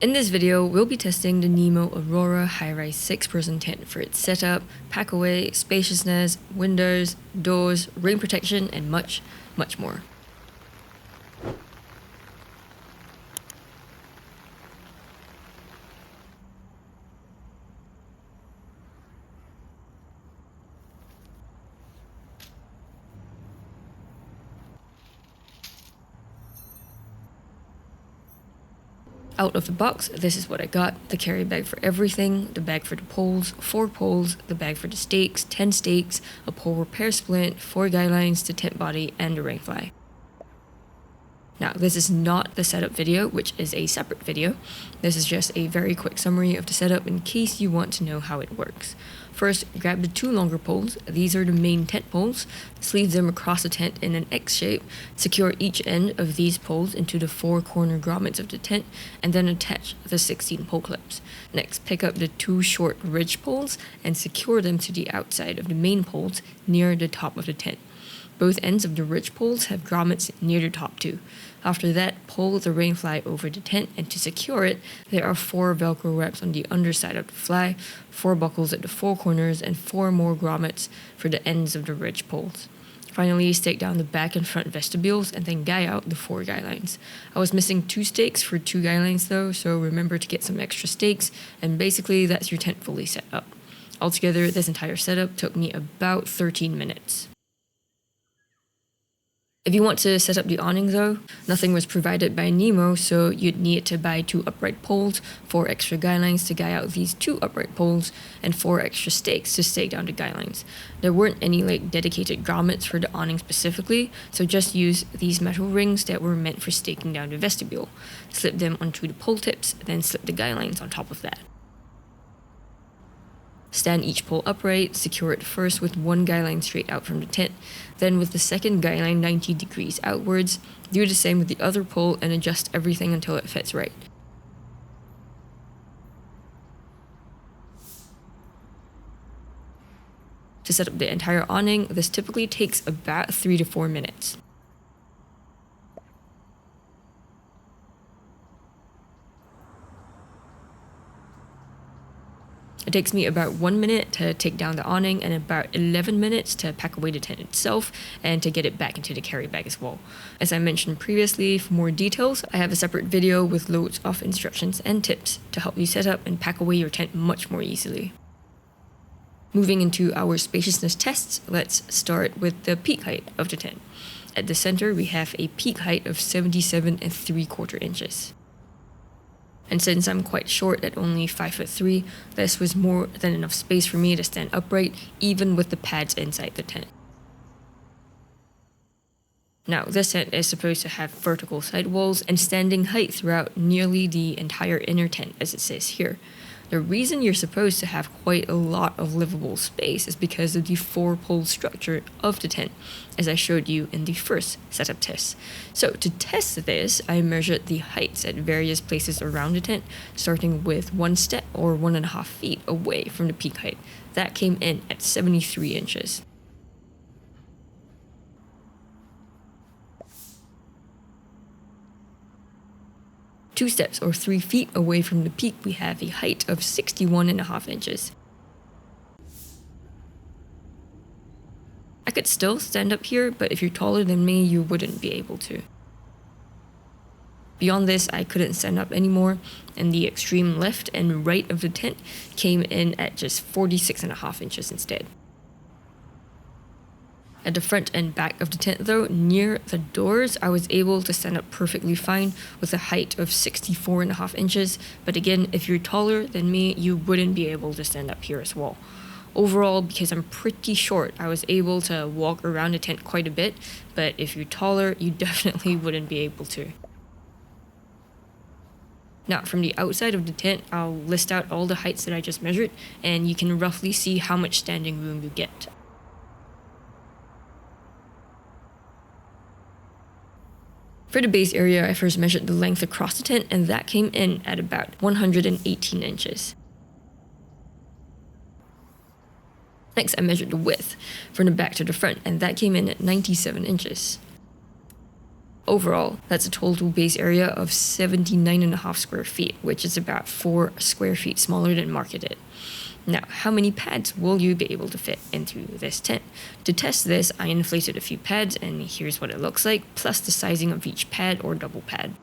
In this video, we'll be testing the NEMO Aurora Highrise 6-person tent for its setup, pack away, spaciousness, windows, doors, rain protection, and much, much more. Out of the box, this is what I got: the carry bag for everything, the bag for the poles, 4 poles, the bag for the stakes, 10 stakes, a pole repair splint, 4 guy lines, the tent body, and the Rainfly. Now, this is not the setup video, which is a separate video. This is just a very quick summary of the setup in case you want to know how it works. First, grab the 2 longer poles. These are the main tent poles. Sleeve them across the tent in an X shape. Secure each end of these poles into the 4 corner grommets of the tent, and then attach the 16 pole clips. Next, pick up the 2 short ridge poles and secure them to the outside of the main poles near the top of the tent. Both ends of the ridge poles have grommets near the top too. After that, pull the Rainfly over the tent, and to secure it, there are 4 Velcro wraps on the underside of the fly, 4 buckles at the 4 corners, and 4 more grommets for the ends of the ridge poles. Finally, stake down the back and front vestibules, and then guy out the 4 guy lines. I was missing 2 stakes for 2 guy lines though, so remember to get some extra stakes, and basically that's your tent fully set up. Altogether, this entire setup took me about 13 minutes. If you want to set up the awning though, nothing was provided by NEMO, so you'd need to buy 2 upright poles, 4 extra guy lines to guy out these 2 upright poles, and 4 extra stakes to stake down the guy lines. There weren't any dedicated grommets for the awning specifically, so just use these metal rings that were meant for staking down the vestibule. Slip them onto the pole tips, then slip the guy lines on top of that. Stand each pole upright, secure it first with 1 guy line straight out from the tent, then with the second guy line 90 degrees outwards. Do the same with the other pole and adjust everything until it fits right. To set up the entire awning, this typically takes about 3 to 4 minutes. It takes me about 1 minute to take down the awning and about 11 minutes to pack away the tent itself and to get it back into the carry bag as well. As I mentioned previously, for more details, I have a separate video with loads of instructions and tips to help you set up and pack away your tent much more easily. Moving into our spaciousness tests, let's start with the peak height of the tent. At the center, we have a peak height of 77 3/4 inches. And since I'm quite short at only 5'3", this was more than enough space for me to stand upright, even with the pads inside the tent. Now, this tent is supposed to have vertical sidewalls and standing height throughout nearly the entire inner tent, as it says here. The reason you're supposed to have quite a lot of livable space is because of the 4-pole structure of the tent, as I showed you in the first setup test. So to test this, I measured the heights at various places around the tent, starting with 1 step or 1.5 feet away from the peak height. That came in at 73 inches. Two steps or 3 feet away from the peak, we have a height of 61.5 inches. I could still stand up here, but if you're taller than me, you wouldn't be able to. Beyond this, I couldn't stand up anymore, and the extreme left and right of the tent came in at just 46.5 inches instead. At the front and back of the tent though, near the doors, I was able to stand up perfectly fine with a height of 64.5 inches, but again, if you're taller than me, you wouldn't be able to stand up here as well. Overall, because I'm pretty short, I was able to walk around the tent quite a bit, but if you're taller, you definitely wouldn't be able to. Now, from the outside of the tent, I'll list out all the heights that I just measured, and you can roughly see how much standing room you get. For the base area, I first measured the length across the tent, and that came in at about 118 inches. Next, I measured the width from the back to the front, and that came in at 97 inches. Overall, that's a total base area of 79.5 square feet, which is about 4 square feet smaller than marketed. Now, how many pads will you be able to fit into this tent? To test this, I inflated a few pads, and here's what it looks like, plus the sizing of each pad or double pad.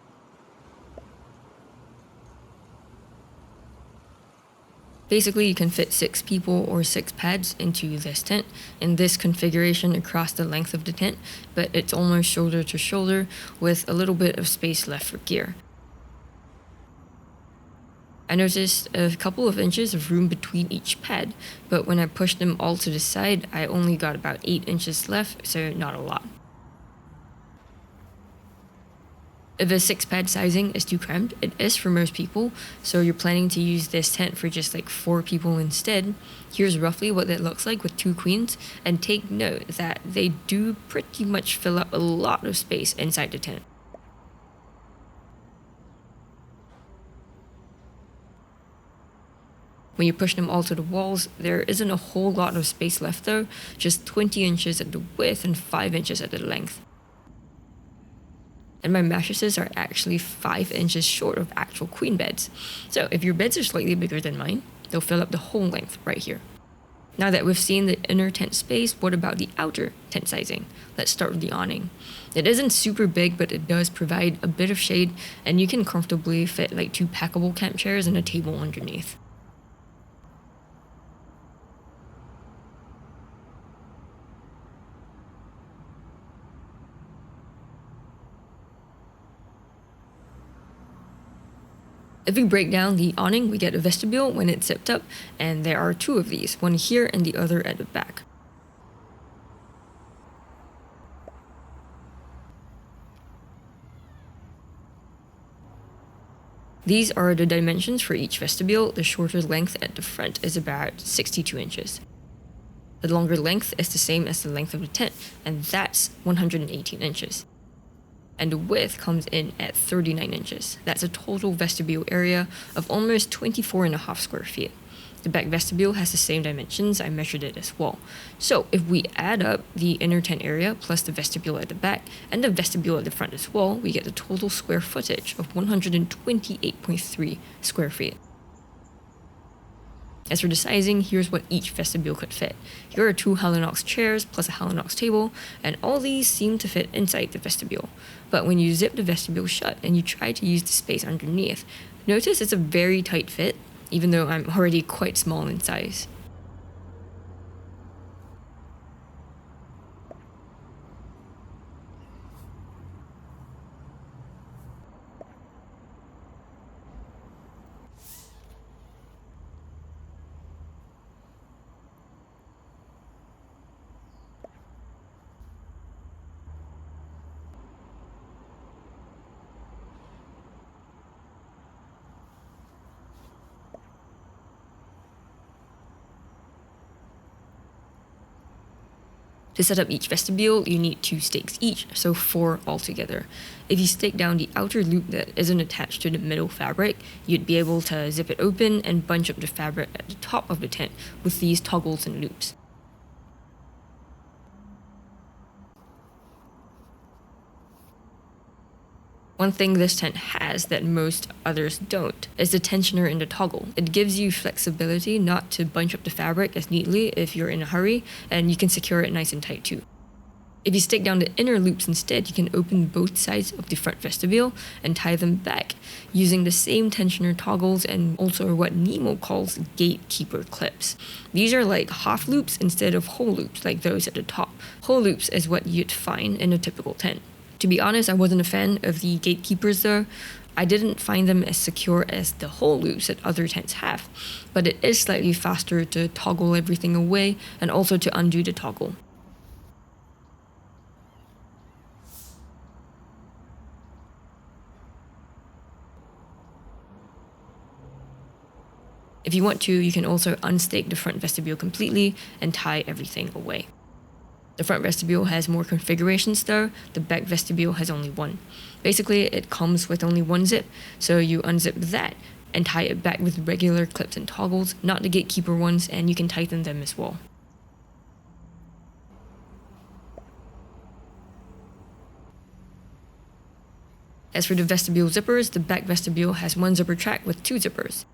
Basically, you can fit 6 people or 6 pads into this tent in this configuration across the length of the tent, but it's almost shoulder to shoulder with a little bit of space left for gear. I noticed a couple of inches of room between each pad, but when I pushed them all to the side, I only got about 8 inches left, so not a lot. If a 6 pad sizing is too cramped, it is for most people, so you're planning to use this tent for just like 4 people instead. Here's roughly what it looks like with 2 queens, and take note that they do pretty much fill up a lot of space inside the tent. When you push them all to the walls, there isn't a whole lot of space left though, just 20 inches at the width and 5 inches at the length. And my mattresses are actually 5 inches short of actual queen beds. So if your beds are slightly bigger than mine, they'll fill up the whole length right here. Now that we've seen the inner tent space, what about the outer tent sizing? Let's start with the awning. It isn't super big, but it does provide a bit of shade, and you can comfortably fit like 2 packable camp chairs and a table underneath. If we break down the awning, we get a vestibule when it's zipped up, and there are 2 of these, one here and the other at the back. These are the dimensions for each vestibule. The shorter length at the front is about 62 inches. The longer length is the same as the length of the tent, and that's 118 inches. And the width comes in at 39 inches. That's a total vestibule area of almost 24.5 square feet. The back vestibule has the same dimensions, I measured it as well. So if we add up the inner tent area plus the vestibule at the back and the vestibule at the front as well, we get the total square footage of 128.3 square feet. As for the sizing, here's what each vestibule could fit. Here are 2 Halinox chairs plus a Halinox table, and all these seem to fit inside the vestibule. But when you zip the vestibule shut and you try to use the space underneath, notice it's a very tight fit, even though I'm already quite small in size. To set up each vestibule, you need 2 stakes each, so 4 altogether. If you stake down the outer loop that isn't attached to the middle fabric, you'd be able to zip it open and bunch up the fabric at the top of the tent with these toggles and loops. One thing this tent has that most others don't is the tensioner in the toggle. It gives you flexibility not to bunch up the fabric as neatly if you're in a hurry, and you can secure it nice and tight too. If you stick down the inner loops instead, you can open both sides of the front vestibule and tie them back using the same tensioner toggles and also what NEMO calls gatekeeper clips. These are like half loops instead of whole loops like those at the top. Whole loops is what you'd find in a typical tent. To be honest, I wasn't a fan of the gatekeepers though. I didn't find them as secure as the whole loops that other tents have, but it is slightly faster to toggle everything away and also to undo the toggle. If you want to, you can also unstake the front vestibule completely and tie everything away. The front vestibule has more configurations though, the back vestibule has only 1. Basically, it comes with only 1 zip, so you unzip that and tie it back with regular clips and toggles, not the gatekeeper ones, and you can tighten them as well. As for the vestibule zippers, the back vestibule has one zipper track with two zippers.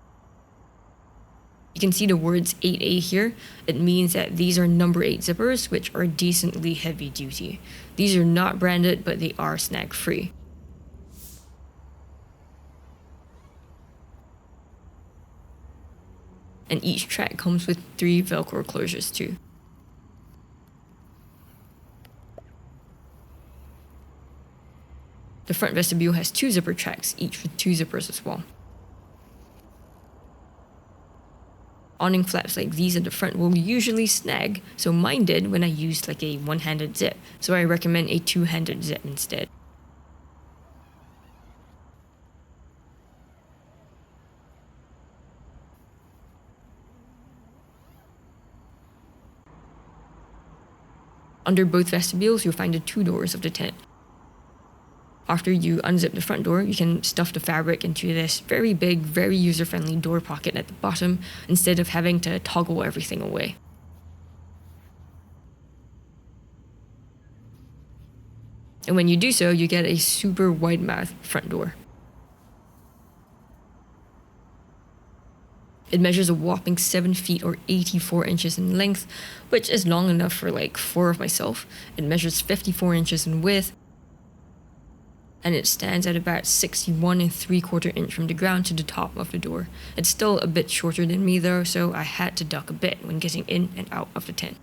You can see the words 8A here. It means that these are number 8 zippers, which are decently heavy duty. These are not branded, but they are snag free. And each track comes with 3 Velcro closures too. The front vestibule has 2 zipper tracks, each with 2 zippers as well. Awning flaps like these at the front will usually snag, so mine did when I used like a one-handed zip, so I recommend a two-handed zip instead. Under both vestibules, you'll find the 2 doors of the tent. After you unzip the front door, you can stuff the fabric into this very big, very user-friendly door pocket at the bottom instead of having to toggle everything away. And when you do so, you get a super wide mouth front door. It measures a whopping 7 feet or 84 inches in length, which is long enough for like 4 of myself. It measures 54 inches in width, and it stands at about 61 3/4 inch from the ground to the top of the door. It's still a bit shorter than me though, so I had to duck a bit when getting in and out of the tent.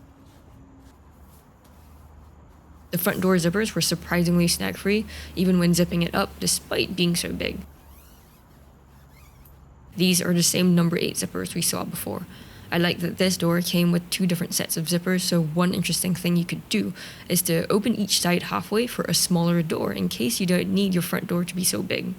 The front door zippers were surprisingly snag-free, even when zipping it up, despite being so big. These are the same number 8 zippers we saw before. I like that this door came with 2 different sets of zippers, so one interesting thing you could do is to open each side halfway for a smaller door in case you don't need your front door to be so big.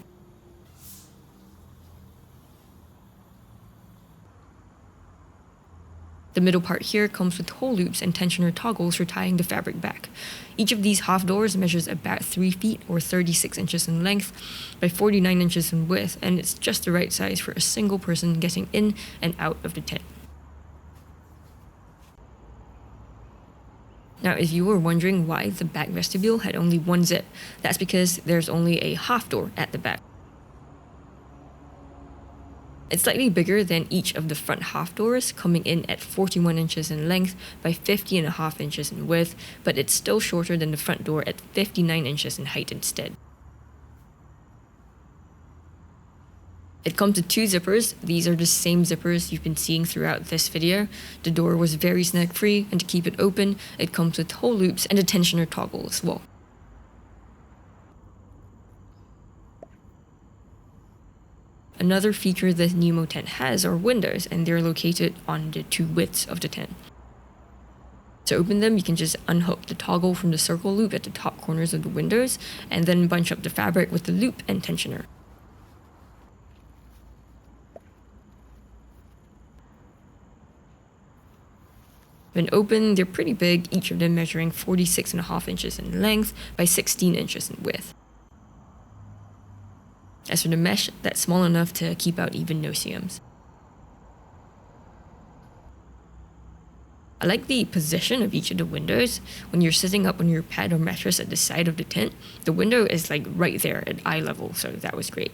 The middle part here comes with hole loops and tensioner toggles for tying the fabric back. Each of these half doors measures about 3 feet or 36 inches in length by 49 inches in width, and it's just the right size for a single person getting in and out of the tent. Now, if you were wondering why the back vestibule had only one zip, that's because there's only a half door at the back. It's slightly bigger than each of the front half doors, coming in at 41 inches in length by 50.5 inches in width, but it's still shorter than the front door at 59 inches in height instead. It comes with 2 zippers. These are the same zippers you've been seeing throughout this video. The door was very snag-free, and to keep it open, it comes with hole loops and a tensioner toggle as well. Another feature the NEMO tent has are windows, and they're located on the 2 widths of the tent. To open them, you can just unhook the toggle from the circle loop at the top corners of the windows, and then bunch up the fabric with the loop and tensioner. When open, they're pretty big, each of them measuring 46.5 inches in length by 16 inches in width. As for the mesh, that's small enough to keep out even no-see-ums. I like the position of each of the windows. When you're sitting up on your pad or mattress at the side of the tent, the window is like right there at eye level, so that was great.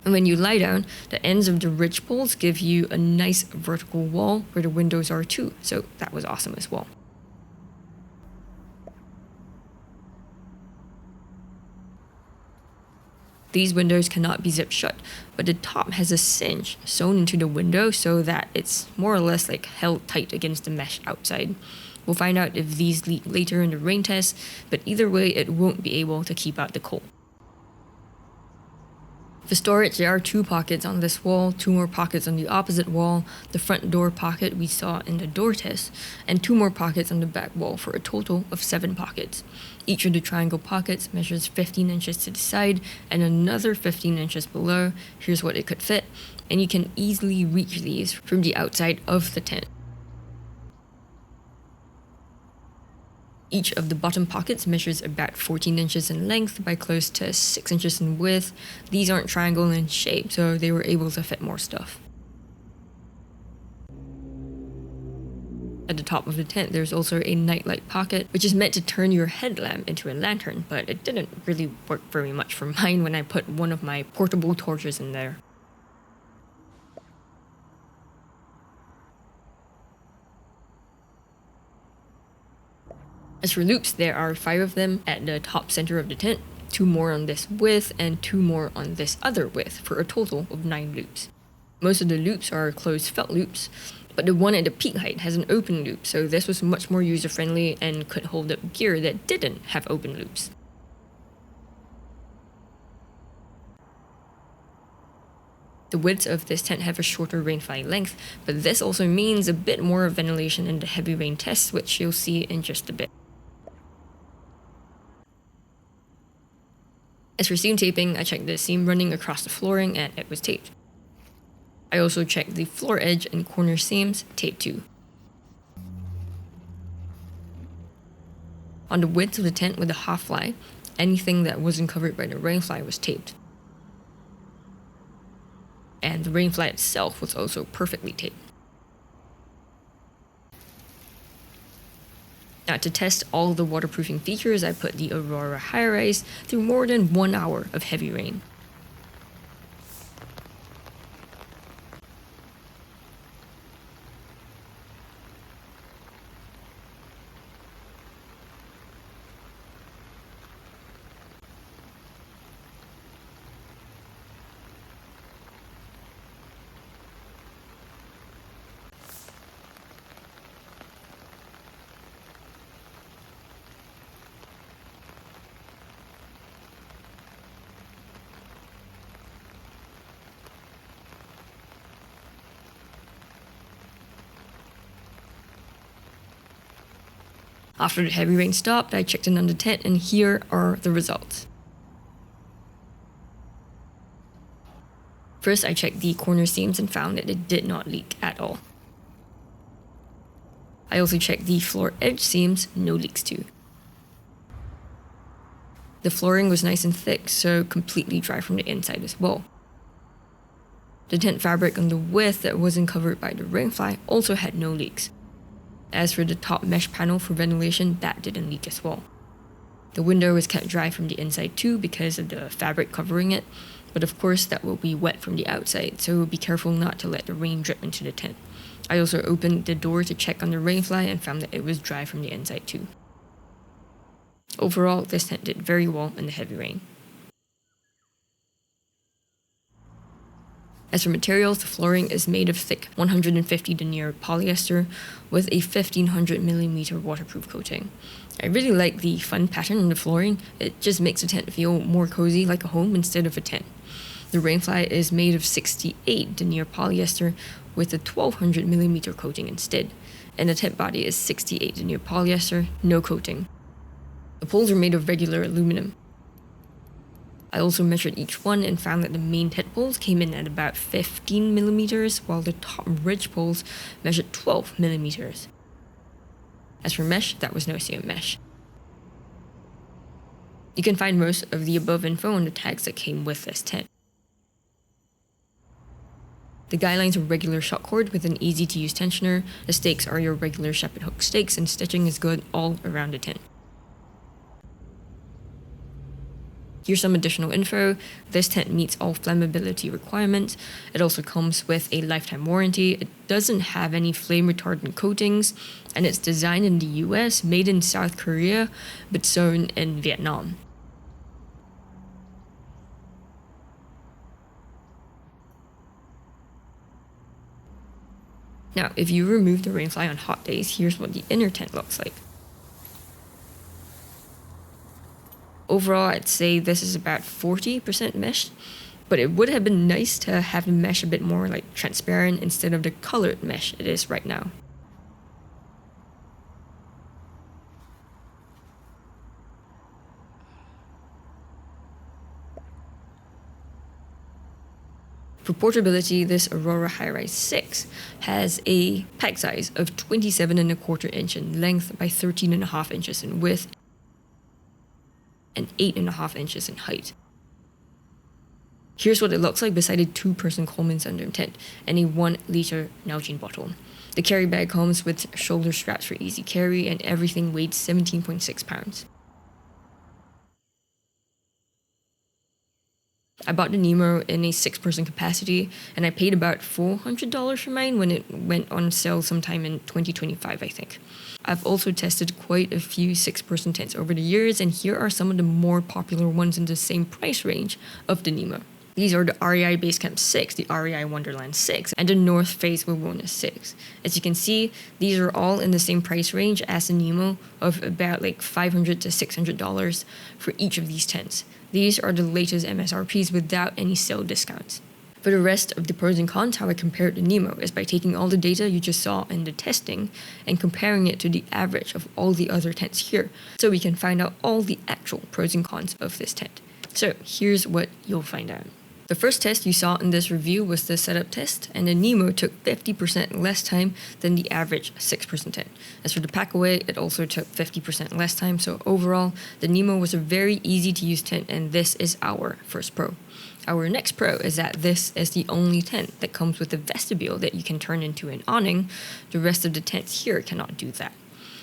And when you lie down, the ends of the ridge poles give you a nice vertical wall where the windows are too, so that was awesome as well. These windows cannot be zipped shut, but the top has a cinch sewn into the window so that it's more or less like held tight against the mesh outside. We'll find out if these leak later in the rain test, but either way it won't be able to keep out the cold. For storage, there are 2 pockets on this wall, 2 more pockets on the opposite wall, the front door pocket we saw in the door test, and 2 more pockets on the back wall for a total of 7 pockets. Each of the triangle pockets measures 15 inches to the side and another 15 inches below. Here's what it could fit, and you can easily reach these from the outside of the tent. Each of the bottom pockets measures about 14 inches in length by close to 6 inches in width. These aren't triangle in shape, so they were able to fit more stuff. At the top of the tent, there's also a nightlight pocket, which is meant to turn your headlamp into a lantern, but it didn't really work very much for mine when I put one of my portable torches in there. As for loops, there are 5 of them at the top center of the tent, 2 more on this width and 2 more on this other width, for a total of 9 loops. Most of the loops are closed felt loops, but the one at the peak height has an open loop, so this was much more user-friendly and could hold up gear that didn't have open loops. The widths of this tent have a shorter rainfly length, but this also means a bit more ventilation in the heavy rain tests, which you'll see in just a bit. As for seam taping, I checked the seam running across the flooring and it was taped. I also checked the floor edge and corner seams, taped too. On the width of the tent with the half fly, anything that wasn't covered by the rainfly was taped. And the rainfly itself was also perfectly taped. Now, to test all the waterproofing features, I put the Aurora Highrise through more than 1 hour of heavy rain. After the heavy rain stopped, I checked in on the tent, and here are the results. First, I checked the corner seams and found that it did not leak at all. I also checked the floor edge seams, no leaks too. The flooring was nice and thick, so completely dry from the inside as well. The tent fabric on the width that wasn't covered by the rainfly also had no leaks. As for the top mesh panel for ventilation, that didn't leak as well. The window was kept dry from the inside too because of the fabric covering it, but of course that will be wet from the outside, so be careful not to let the rain drip into the tent. I also opened the door to check on the rainfly and found that it was dry from the inside too. Overall, this tent did very well in the heavy rain. As for materials, the flooring is made of thick 150 denier polyester with a 1500mm waterproof coating. I really like the fun pattern on the flooring. It just makes the tent feel more cozy, like a home instead of a tent. The rainfly is made of 68 denier polyester with a 1200mm coating instead, and the tent body is 68 denier polyester, no coating. The poles are made of regular aluminum. I also measured each one and found that the main tent poles came in at about 15mm, while the top ridge poles measured 12mm. As for mesh, that was no seam mesh. You can find most of the above info on the tags that came with this tent. The guy lines are regular shot cord with an easy to use tensioner. The stakes are your regular shepherd hook stakes, and stitching is good all around the tent. Here's some additional info. This tent meets all flammability requirements. It also comes with a lifetime warranty. It doesn't have any flame retardant coatings, and it's designed in the US, made in South Korea, but sewn in Vietnam. Now, if you remove the rainfly on hot days, here's what the inner tent looks like. Overall, I'd say this is about 40% mesh, but it would have been nice to have the mesh a bit more like transparent instead of the colored mesh it is right now. For portability, this Aurora Highrise 6 has a pack size of 27¼ inch in length by 13½ inches in width and 8½ inches in height. Here's what it looks like beside a 2-person Coleman sundown tent and a 1-liter Nalgene bottle. The carry bag comes with shoulder straps for easy carry, and everything weighed 17.6 pounds. I bought the NEMO in a 6-person capacity, and I paid about $400 for mine when it went on sale sometime in 2025, I think. I've also tested quite a few 6-person tents over the years, and here are some of the more popular ones in the same price range of the NEMO. These are the REI Basecamp 6, the REI Wonderland 6, and the North Face Wawona 6. As you can see, these are all in the same price range as the NEMO of about like $500 to $600 for each of these tents. These are the latest MSRPs without any sale discounts. For the rest of the pros and cons, how I compared the NEMO is by taking all the data you just saw in the testing and comparing it to the average of all the other tents here, so we can find out all the actual pros and cons of this tent. So here's what you'll find out. The first test you saw in this review was the setup test, and the NEMO took 50% less time than the average 6-person tent. As for the pack away, it also took 50% less time, so overall, the NEMO was a very easy to use tent, and this is our first pro. Our next pro is that this is the only tent that comes with a vestibule that you can turn into an awning. The rest of the tents here cannot do that.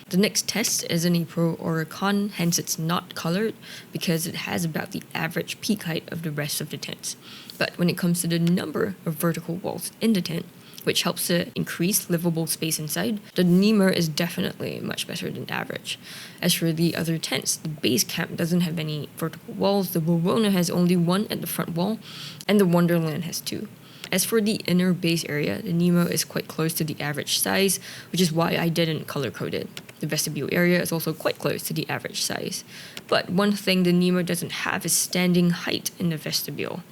The next test isn't a pro or a con, hence it's not colored because it has about the average peak height of the rest of the tents. But when it comes to the number of vertical walls in the tent, which helps to increase livable space inside, the NEMO is definitely much better than average. As for the other tents, the Basecamp doesn't have any vertical walls, the Wawona has only one at the front wall, and the Wonderland has 2. As for the inner base area, the NEMO is quite close to the average size, which is why I didn't color code it. The vestibule area is also quite close to the average size. But one thing the NEMO doesn't have is standing height in the vestibule.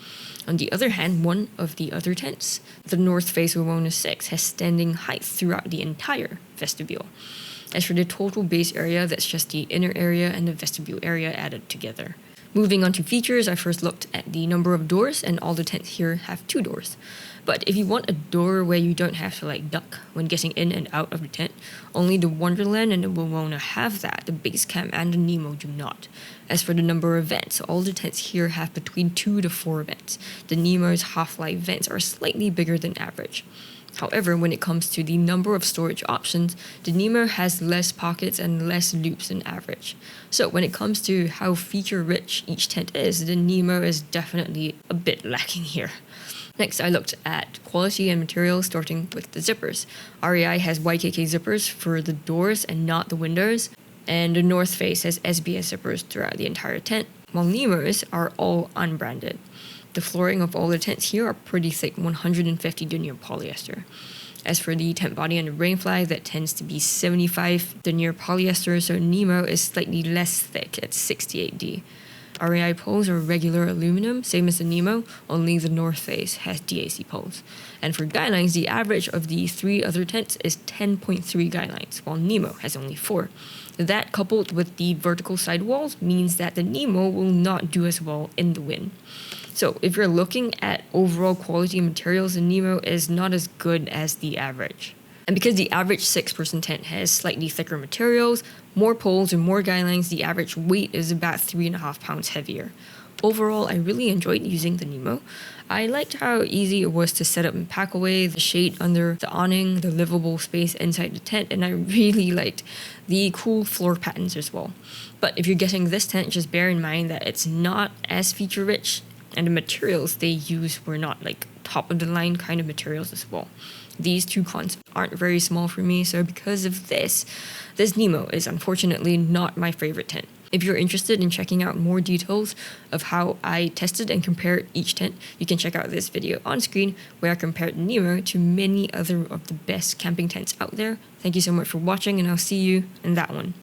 On the other hand, one of the other tents, the North Face Wawona 6, has standing height throughout the entire vestibule. As for the total base area, that's just the inner area and the vestibule area added together. Moving on to features, I first looked at the number of doors, and all the tents here have 2 doors. But if you want a door where you don't have to duck when getting in and out of the tent, only the Wonderland and the Wawona have that, the Basecamp and the NEMO do not. As for the number of vents, all the tents here have between 2 to 4 vents. The NEMO's half-life vents are slightly bigger than average. However, when it comes to the number of storage options, the NEMO has less pockets and less loops than average. So when it comes to how feature-rich each tent is, the NEMO is definitely a bit lacking here. Next, I looked at quality and materials, starting with the zippers. REI has YKK zippers for the doors and not the windows, and the North Face has SBS zippers throughout the entire tent, while NEMOs are all unbranded. The flooring of all the tents here are pretty thick, 150 denier polyester. As for the tent body and the Rainfly, that tends to be 75 denier polyester, so NEMO is slightly less thick at 68D. REI poles are regular aluminum, same as the NEMO, only the North Face has DAC poles. And for guy lines, the average of the 3 other tents is 10.3 guy lines, while NEMO has only 4. That, coupled with the vertical sidewalls, means that the NEMO will not do as well in the wind. So if you're looking at overall quality materials, the NEMO is not as good as the average. And because the average 6-person tent has slightly thicker materials, more poles, and more guy lines, the average weight is about 3.5 pounds heavier. Overall, I really enjoyed using the NEMO. I liked how easy it was to set up and pack away, the shade under the awning, the livable space inside the tent, and I really liked the cool floor patterns as well. But if you're getting this tent, just bear in mind that it's not as feature-rich, and the materials they use were not top-of-the-line kind of materials as well. These 2 cons aren't very small for me, so because of this NEMO is unfortunately not my favorite tent. If you're interested in checking out more details of how I tested and compared each tent, you can check out this video on screen where I compared NEMO to many other of the best camping tents out there. Thank you so much for watching, and I'll see you in that one.